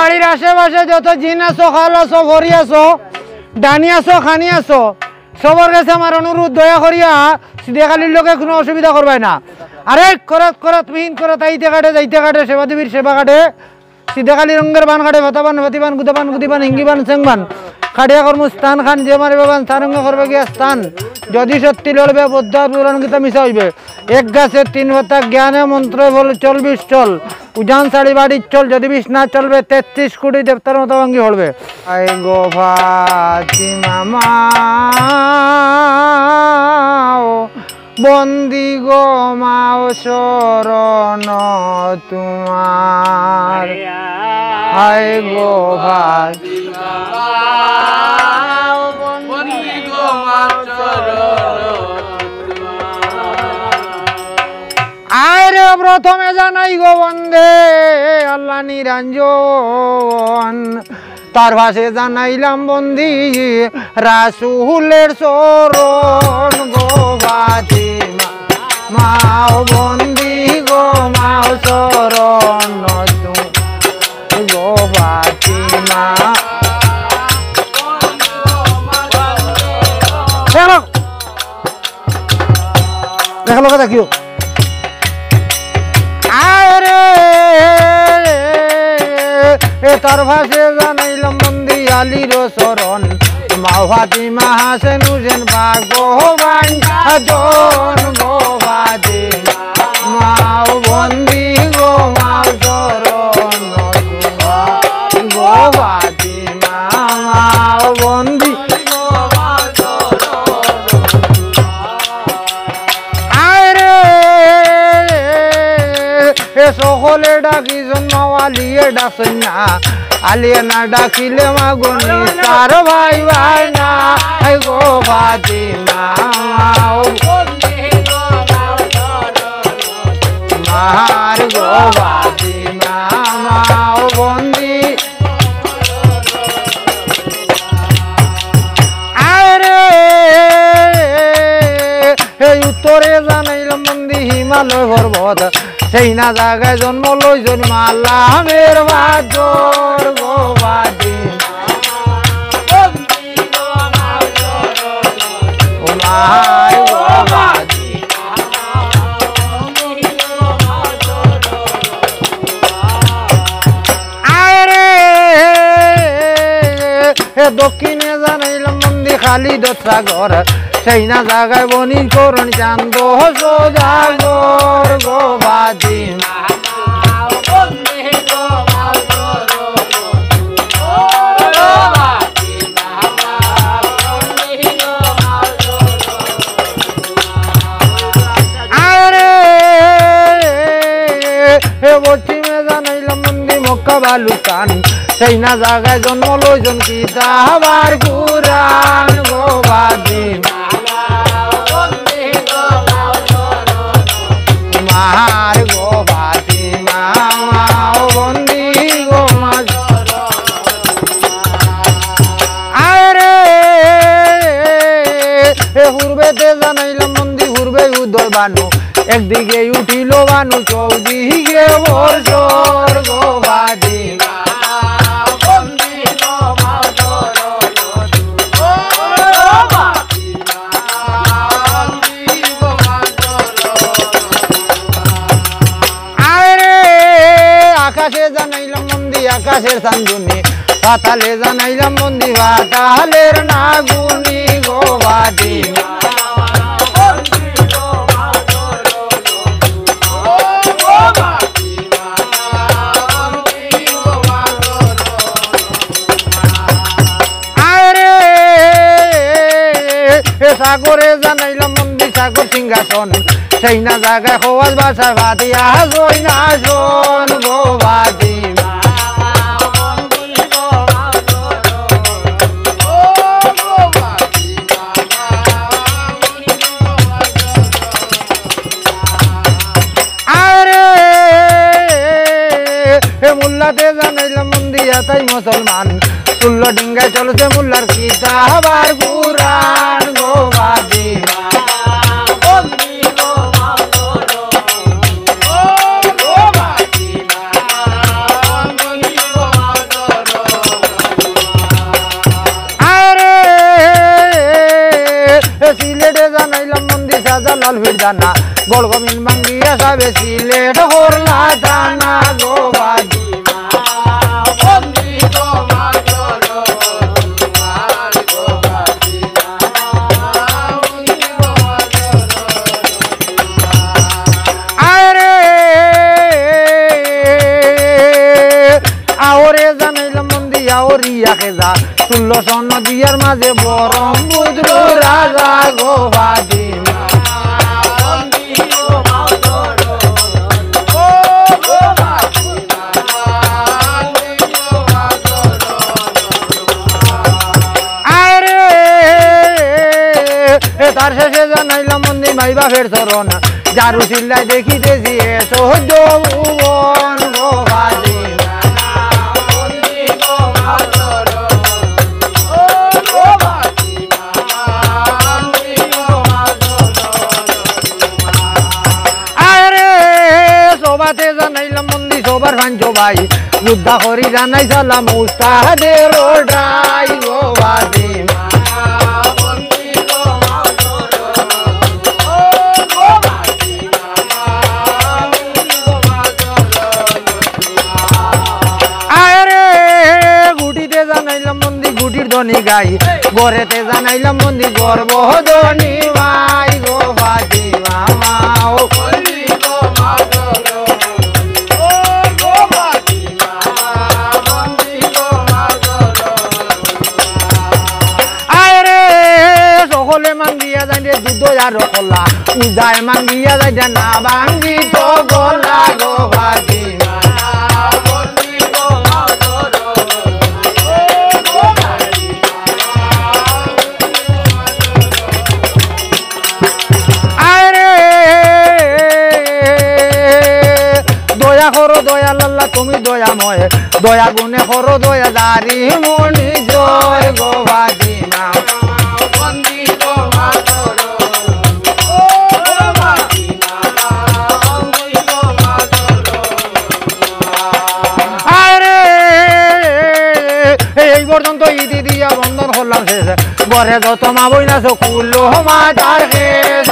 বাড়ির আশেপাশে যত জিন আছো খাল আছো ভরি আছো ডানি আছো খানি আছো সবার কাছে আমার অনুরোধ দয়া করিয়া সিদেখালির লোকে কোনো অসুবিধা করবাই না। আরে করত করত মিহিন করত আইতে কাটে যাইতে কাটে সেবা দেবীর সেবা কাটে সিদেখালি রঙের বান কাটে ভাতাবান ভাতিবান গুদাবান গুদিবান হিঙ্গিবান সেংবান কাটিয়া কর্ম স্থান খান যে মারিবে বান স্থানঙ্গ করবে গিয়া স্থান যদি সত্যি লড়বে বদ্ধ পুরাণ গীতা মিশা হইবে এক গাছে 3 পাতা জ্ঞানে মন্ত্র বল চল বিশ চল উজান শাড়ি বাড়ির চল যদি বিশ না চলবে 33 কোটি দেবতার মতো ভাঙ্গি হলবে। আই গো ফাতিমা মা বন্দি গো মাও শরণ তোমার আই গো ফাতিমা বন্দি গো মাও আরে প্রথমে জানাই গো বন্দে আল্লাহ নিরঞ্জন তার ভাষে জানাইলাম বন্দি রাসূলের চরণ গো ফাতিমা মাও বন্দি গো মাও চরণ গো ফাতিমা দেখো কথা কিও তার ভাষে জানাইলাম বন্দি আলীর চরণ মা ফাতিমা হাসেন হুসেন ভাগবান জন গো ফাতিমা মাও বন্দি গো মাও চরণ গো ফাতিমা মাও বন্দি সকলে ডাকি জন্মালিয়ে ডাকছেন না আলিয়ে না ডাকিলে মাগুনি তার ভাই ভাই না গো ফাতিমা মার গো ফাতিমা মাও বন্দি আরে এই উত্তরে জানাইলাম বন্দি হিমালয় পর্বত সেই না জায়গায় জন্ম লইজন মালামের বাজর গো ফাতিমা মার গো ফাতিমা আরে দক্ষিণে জানাইলাম বন্দি খালিদ সাগর সেই না জায়গায় বনি করুন চান্দ সোজাগর গো ফাতিমা আরে পশ্চিমে জানাইলাম বন্দি মক্কা বালুকান সেই না জায়গায় জন্ম লইজন কিতাবার কুরআন গো ফাতিমা মার গো ফাতিমা মাও বন্দি গো মা আরে পূর্বেতে জানাইলাম বন্দি পূর্বে উদয় বানু একদিকে উঠিল বানু চৌদিকে বর্ষর গো ফাতিমা আকাশে জানাইলাম বন্দি আকাশের সান্দুনি পাতালে জানাইলাম বন্দি পাতালের নাগুনি গো ফাতিমা আরে সাগরে জানাইলাম বন্দি সাগর সিংহাসন সেই না জায়গায় খোয়াজ বাসা ভাতিয়া জয় না শোন গো ফাতিমা আরে মোল্লাতে জানাইলাম বন্দিয়া তাই মুসলমান 16 ডিঙ্গায় চলছে মোল্লার কিতাবার কুরআন গো ফাতিমা রাজা লাল ভিড়ানা গলগমিন ভাঙ্গিয়া সাবে সিলেট হরলা দানা গো বাজিমা বন্দি তোমার চরণ তোমার গো বাজিমা বন্দি তোমার চরণ আরে আওরে জানাইলাম মন্দি আওরিয়া খেজা 1600 নদিয়ার মাঝে বরম বুদ্র রাজা গো বাজিমা বন্দি তোমার চরণ ও গো বাজিমা বন্দি তোমার চরণ আরে তার শেষে জানাইলাম মন্দি মাইবা ফের চরণ জারু চিল্লাই দেখিতেছি এসো যৌবন গো বাজিমা বন্দি তোমার চরণ ও গো বাজিমা বন্দি তোমার চরণ আরে সবাতে জানাইলাম মন্দি সবার ভাঞ্জো ভাই যুদ্ধা করি জানাই সালাম উস্তাদের ওটাই গো বাজিমা বন্দি তোমার চরণ ও গো বাজিমা বন্দি তোমার চরণ আরে গুটিতে জানাইলাম মন্দি গুটির ধ্বনি গাই গড়েতে জানাইলাম মন্দি গর্ব ধ্বনি ভাই গো বাজিমা ও বন্দি তোমার চরণ ও গো বাজিমা বন্দি তোমার চরণ আরে সকলে মাঙ্গিয়া যায় দুধ আর কলা উজায় মাঙ্গিয়া যায় না ভাঙ্গি তো গলা গো বাজিমা বন্দি তোমার চরণ ও গো বাজিমা আরে দয়া করো দয়া লাল্লা তুমি দয়াময় দয়া গুণে করো দয়া দারি মনি জয় গো বাজিমা বন্দি তোমার চরণ ও গো বাজিমা বন্দি তোমার চরণ আরে এই পর্যন্ত ইদি দিয়া বন্ধন করলাম শেষ ঘরে যত মা বই না কুলো মাতার শেষ